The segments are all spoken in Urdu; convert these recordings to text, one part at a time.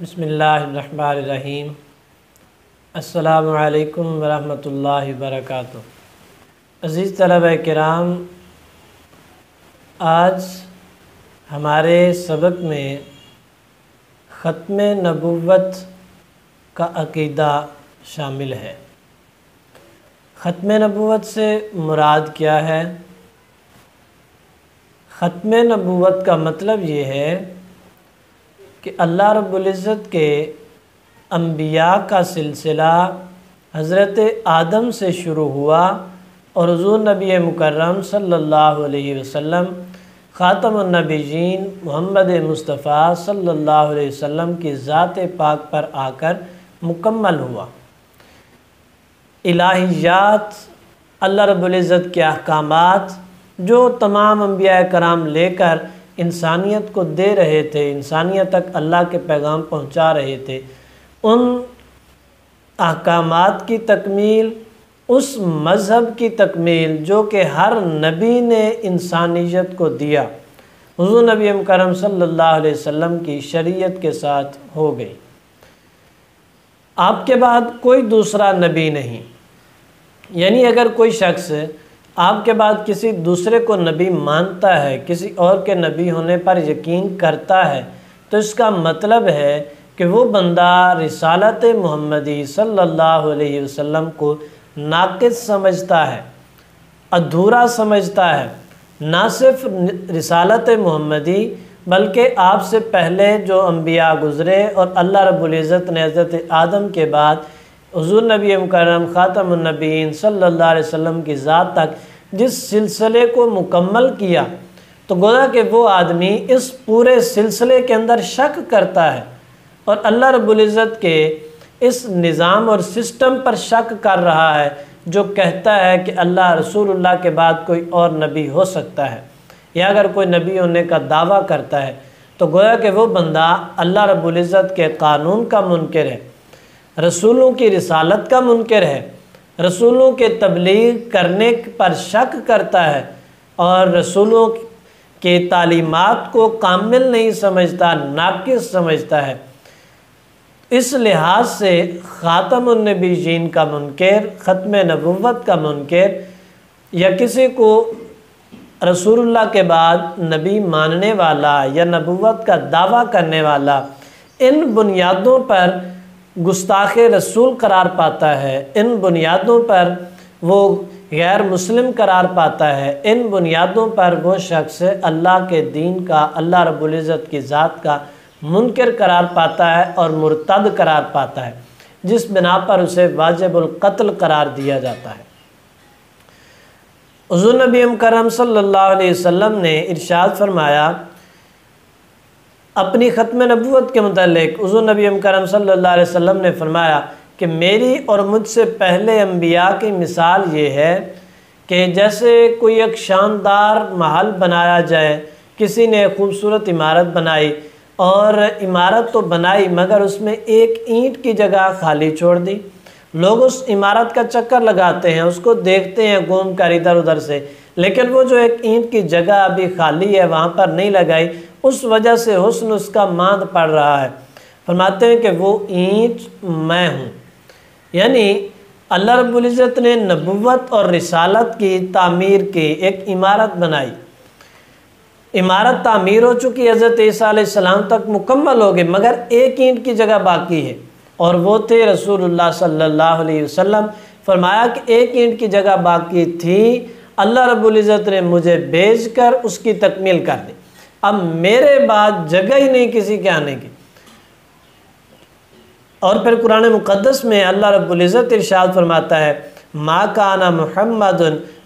بسم اللہ الرحمن الرحیم۔ السلام علیکم ورحمۃ اللہ وبرکاتہ۔ عزیز طلبہ کرام، آج ہمارے سبق میں ختم نبوت کا عقیدہ شامل ہے۔ ختم نبوت سے مراد کیا ہے؟ ختم نبوت کا مطلب یہ ہے کہ اللہ رب العزت کے انبیاء کا سلسلہ حضرت آدم سے شروع ہوا اور حضور نبی مکرم صلی اللہ علیہ وسلم خاتم النبیین محمد مصطفیٰ صلی اللہ علیہ وسلم کی ذات پاک پر آ کر مکمل ہوا۔ الہیات، اللہ رب العزت کے احکامات جو تمام انبیاء کرام لے کر انسانیت کو دے رہے تھے، انسانیت تک اللہ کے پیغام پہنچا رہے تھے، ان احکامات کی تکمیل، اس مذہب کی تکمیل جو کہ ہر نبی نے انسانیت کو دیا، حضور نبی مکرم صلی اللہ علیہ وسلم کی شریعت کے ساتھ ہو گئی۔ آپ کے بعد کوئی دوسرا نبی نہیں، یعنی اگر کوئی شخص آپ کے بعد کسی دوسرے کو نبی مانتا ہے، کسی اور کے نبی ہونے پر یقین کرتا ہے، تو اس کا مطلب ہے کہ وہ بندہ رسالت محمدی صلی اللہ علیہ وسلم کو ناقص سمجھتا ہے، ادھورا سمجھتا ہے۔ نہ صرف رسالت محمدی بلکہ آپ سے پہلے جو انبیاء گزرے اور اللہ رب العزت نے حضرت آدم کے بعد حضور نبی مکرم خاتم النبیین صلی اللہ علیہ وسلم کی ذات تک جس سلسلے کو مکمل کیا، تو گویا کہ وہ آدمی اس پورے سلسلے کے اندر شک کرتا ہے اور اللہ رب العزت کے اس نظام اور سسٹم پر شک کر رہا ہے جو کہتا ہے کہ اللہ رسول اللہ کے بعد کوئی اور نبی ہو سکتا ہے، یا اگر کوئی نبی ہونے کا دعویٰ کرتا ہے تو گویا کہ وہ بندہ اللہ رب العزت کے قانون کا منکر ہے، رسولوں کی رسالت کا منکر ہے، رسولوں کے تبلیغ کرنے پر شک کرتا ہے اور رسولوں کے تعلیمات کو کامل نہیں سمجھتا، ناقص سمجھتا ہے۔ اس لحاظ سے خاتم النبیین کا منکر، ختم نبوت کا منکر، یا کسی کو رسول اللہ کے بعد نبی ماننے والا یا نبوت کا دعویٰ کرنے والا، ان بنیادوں پر گستاخ رسول قرار پاتا ہے، ان بنیادوں پر وہ غیر مسلم قرار پاتا ہے، ان بنیادوں پر وہ شخص اللہ کے دین کا، اللہ رب العزت کی ذات کا منکر قرار پاتا ہے اور مرتد قرار پاتا ہے، جس بنا پر اسے واجب القتل قرار دیا جاتا ہے۔ حضور نبی مکرم صلی اللہ علیہ وسلم نے ارشاد فرمایا اپنی ختم نبوت کے متعلق، حضور نبی مکرم صلی اللہ علیہ وسلم نے فرمایا کہ میری اور مجھ سے پہلے انبیاء کی مثال یہ ہے کہ جیسے کوئی ایک شاندار محل بنایا جائے، کسی نے خوبصورت عمارت بنائی اور عمارت تو بنائی مگر اس میں ایک اینٹ کی جگہ خالی چھوڑ دی، لوگ اس عمارت کا چکر لگاتے ہیں، اس کو دیکھتے ہیں گھوم کر ادھر ادھر سے، لیکن وہ جو ایک اینٹ کی جگہ ابھی خالی ہے وہاں پر نہیں لگائی، اس وجہ سے حسن اس کا ماند پڑ رہا ہے۔ فرماتے ہیں کہ وہ اینٹ میں ہوں، یعنی اللہ رب العزت نے نبوت اور رسالت کی تعمیر کی، ایک عمارت بنائی، عمارت تعمیر ہو چکی، حضرت عیسیٰ علیہ السلام تک مکمل ہو گئی، مگر ایک اینٹ کی جگہ باقی ہے اور وہ تھے رسول اللہ صلی اللہ علیہ وسلم۔ فرمایا کہ ایک اینٹ کی جگہ باقی تھی، اللہ رب العزت نے مجھے بھیج کر اس کی تکمیل کر دی، اب میرے بعد جگہ ہی نہیں کسی کے آنے کی۔ اور پھر قرآن مقدس میں اللہ رب العزت ارشاد فرماتا ہے ما کان محمد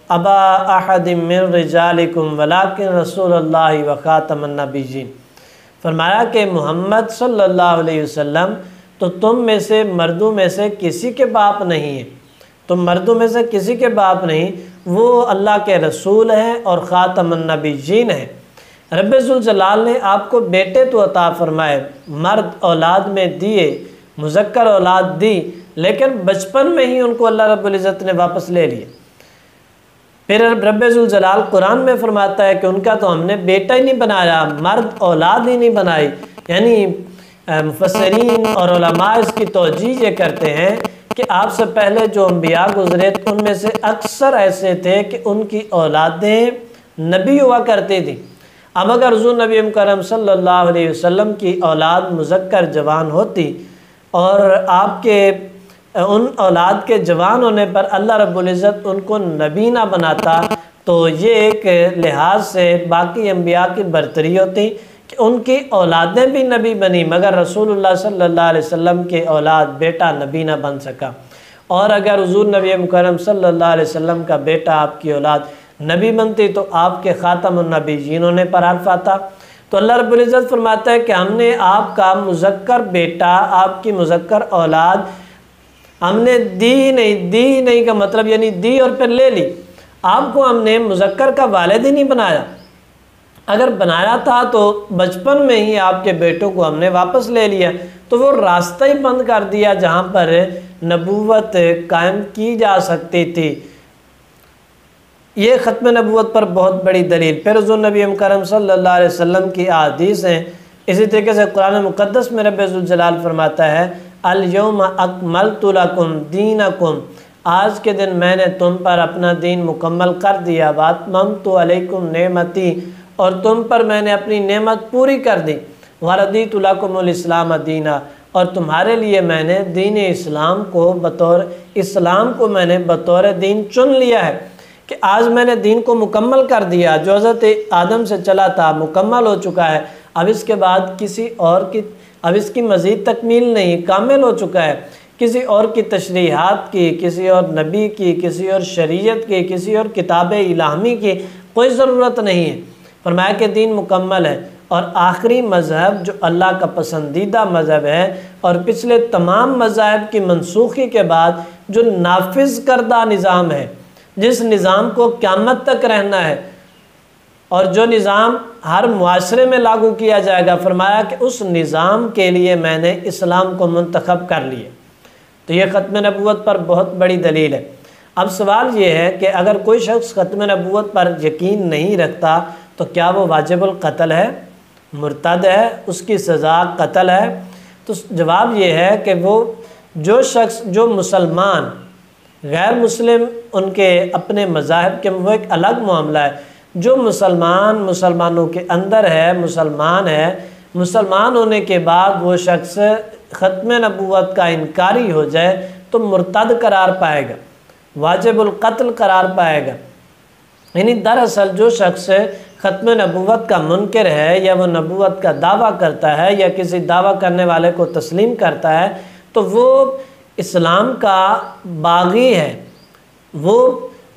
ابا احد من رجالکم ولکن رسول اللہ وخاتم النبیین۔ فرمایا کہ محمد صلی اللہ علیہ وسلم تو تم میں سے مردوں میں سے کسی کے باپ نہیں ہیں، تم مردوں میں سے کسی کے باپ نہیں، وہ اللہ کے رسول ہیں اور خاتم النبیین ہیں۔ رب ذوالجلال نے آپ کو بیٹے تو عطا فرمائے، مرد اولاد میں دیے، مذکر اولاد دی، لیکن بچپن میں ہی ان کو اللہ رب العزت نے واپس لے لیے۔ پھر رب ذوالجلال قرآن میں فرماتا ہے کہ ان کا تو ہم نے بیٹا ہی نہیں بنایا، مرد اولاد ہی نہیں بنائی، یعنی مفسرین اور علماء اس کی توجیہ یہ کرتے ہیں کہ آپ سے پہلے جو انبیاء گزرے ان میں سے اکثر ایسے تھے کہ ان کی اولادیں نبی ہوا کرتی تھیں۔ اب اگر حضور نبی مکرم صلی اللہ علیہ وسلم کی اولاد مذکر جوان ہوتی اور آپ کے ان اولاد کے جوان ہونے پر اللہ رب العزت ان کو نبی نہ بناتا تو یہ ایک لحاظ سے باقی انبیاء کی برتری ہوتی کہ ان کی اولادیں بھی نبی بنی مگر رسول اللہ صلی اللہ علیہ وسلم کے اولاد بیٹا نبی نہ بن سکا۔ اور اگر حضور نبی مکرم صلی اللہ علیہ وسلم کا بیٹا آپ کی اولاد نبی بنتی تو آپ کے خاتم النبیین ہونے پر حرف آتا۔ تو اللہ رب العزت فرماتا ہے کہ ہم نے آپ کا مذکر بیٹا، آپ کی مذکر اولاد ہم نے دی نہیں کا مطلب یعنی دی اور پھر لے لی، آپ کو ہم نے مذکر کا والد ہی نہیں بنایا۔ اگر بنایا تھا تو بچپن میں ہی آپ کے بیٹوں کو ہم نے واپس لے لیا، تو وہ راستہ ہی بند کر دیا جہاں پر نبوت قائم کی جا سکتی تھی۔ یہ ختم نبوت پر بہت بڑی دلیل۔ پھر حضور نبی مکرم صلی اللہ علیہ وسلم کی احادیث ہیں۔ اسی طریقے سے قرآن مقدس میں رب ذوالجلال فرماتا ہے الیوم اکملت لکم دینکم، آج کے دن میں نے تم پر اپنا دین مکمل کر دیا، واتممت علیکم نعمتی، اور تم پر میں نے اپنی نعمت پوری کر دی، وردیت لکم الاسلام دینا، اور تمہارے لیے میں نے دین اسلام کو میں نے بطور دین چن لیا ہے کہ آج میں نے دین کو مکمل کر دیا۔ جو حضرت آدم سے چلا تھا مکمل ہو چکا ہے، اب اس کے بعد اب اس کی مزید تکمیل نہیں، کامل ہو چکا ہے۔ کسی اور کی تشریحات کی، کسی اور نبی کی، کسی اور شریعت کی، کسی اور کتاب الہامی کی کوئی ضرورت نہیں ہے۔ فرمایا کہ دین مکمل ہے، اور آخری مذہب جو اللہ کا پسندیدہ مذہب ہے اور پچھلے تمام مذاہب کی منسوخی کے بعد جو نافذ کردہ نظام ہے، جس نظام کو قیامت تک رہنا ہے اور جو نظام ہر معاشرے میں لاگو کیا جائے گا، فرمایا کہ اس نظام کے لیے میں نے اسلام کو منتخب کر لیے۔ تو یہ ختم نبوت پر بہت بڑی دلیل ہے۔ اب سوال یہ ہے کہ اگر کوئی شخص ختم نبوت پر یقین نہیں رکھتا تو کیا وہ واجب القتل ہے، مرتد ہے، اس کی سزا قتل ہے؟ تو جواب یہ ہے کہ وہ جو شخص جو مسلمان غیر مسلم ان کے اپنے مذاہب کے وہ ایک الگ معاملہ ہے، جو مسلمانوں کے اندر ہے، مسلمان ہونے کے بعد وہ شخص ختم نبوت کا انکاری ہو جائے تو مرتد قرار پائے گا، واجب القتل قرار پائے گا۔ یعنی دراصل جو شخص ختم نبوت کا منکر ہے یا وہ نبوت کا دعویٰ کرتا ہے یا کسی دعویٰ کرنے والے کو تسلیم کرتا ہے تو وہ اسلام کا باغی ہے، وہ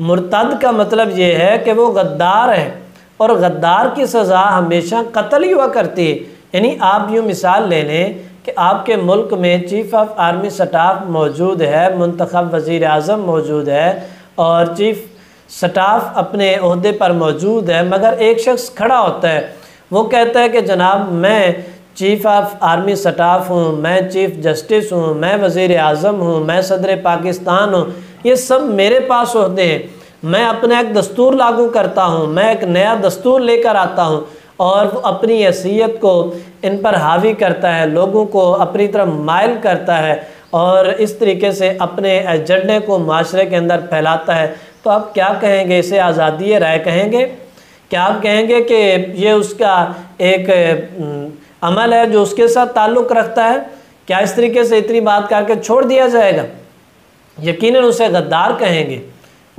مرتد کا مطلب یہ ہے کہ وہ غدار ہے، اور غدار کی سزا ہمیشہ قتل ہی ہوا کرتی ہے۔ یعنی آپ یوں مثال لے لیں کہ آپ کے ملک میں چیف آف آرمی سٹاف موجود ہے، منتخب وزیر اعظم موجود ہے اور چیف سٹاف اپنے عہدے پر موجود ہے، مگر ایک شخص کھڑا ہوتا ہے، وہ کہتا ہے کہ جناب میں چیف آف آرمی سٹاف ہوں، میں چیف جسٹس ہوں، میں وزیر اعظم ہوں، میں صدر پاکستان ہوں، یہ سب میرے پاس عہدے ہیں، میں اپنا ایک دستور لاگو کرتا ہوں، میں ایک نیا دستور لے کر آتا ہوں، اور وہ اپنی حیثیت کو ان پر حاوی کرتا ہے، لوگوں کو اپنی طرف مائل کرتا ہے اور اس طریقے سے اپنے ایجنڈے کو معاشرے کے اندر پھیلاتا ہے۔ تو آپ کیا کہیں گے؟ اسے آزادی رائے کہیں گے؟ کیا آپ کہیں گے کہ یہ اس کا ایک عمل ہے جو اس کے ساتھ تعلق رکھتا ہے؟ کیا اس طریقے سے اتنی بات کر کے چھوڑ دیا جائے گا؟ یقیناً اسے غدار کہیں گے،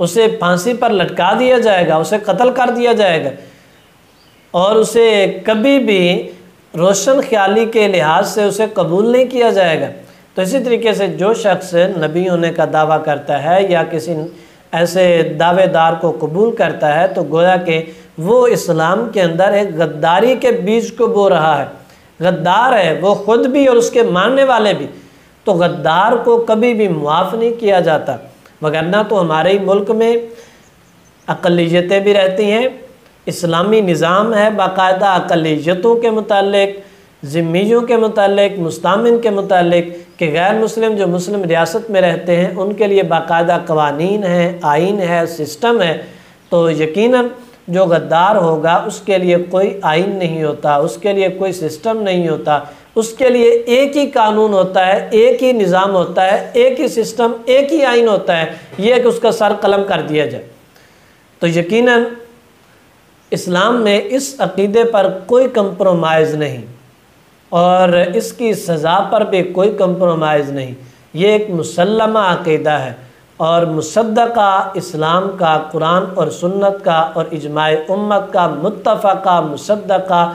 اسے پھانسی پر لٹکا دیا جائے گا، اسے قتل کر دیا جائے گا، اور اسے کبھی بھی روشن خیالی کے لحاظ سے اسے قبول نہیں کیا جائے گا۔ تو اسی طریقے سے جو شخص نبی ہونے کا دعویٰ کرتا ہے یا کسی ایسے دعوے دار کو قبول کرتا ہے تو گویا کہ وہ اسلام کے اندر ایک غداری کے بیج کو بو رہا ہے، غدار ہے وہ خود بھی اور اس کے ماننے والے بھی۔ تو غدار کو کبھی بھی معاف نہیں کیا جاتا، وگرنہ تو ہمارے ملک میں اقلیتیں بھی رہتی ہیں، اسلامی نظام ہے باقاعدہ اقلیتوں کے متعلق، ذمیوں کے متعلق، مستامن کے متعلق، کہ غیر مسلم جو مسلم ریاست میں رہتے ہیں ان کے لیے باقاعدہ قوانین ہیں، آئین ہے، سسٹم ہے۔ تو یقیناً جو غدار ہوگا اس کے لیے کوئی آئین نہیں ہوتا، اس کے لیے کوئی سسٹم نہیں ہوتا، اس کے لیے ایک ہی قانون ہوتا ہے، ایک ہی نظام ہوتا ہے، ایک ہی سسٹم، ایک ہی آئین ہوتا ہے، یہ کہ اس کا سر قلم کر دیا جائے۔ تو یقیناً اسلام میں اس عقیدے پر کوئی کمپرومائز نہیں، اور اس کی سزا پر بھی کوئی کمپرومائز نہیں۔ یہ ایک مسلمہ عقیدہ ہے اور مصدقہ اسلام کا، قرآن اور سنت کا اور اجماع امت کا متفقہ مصدقہ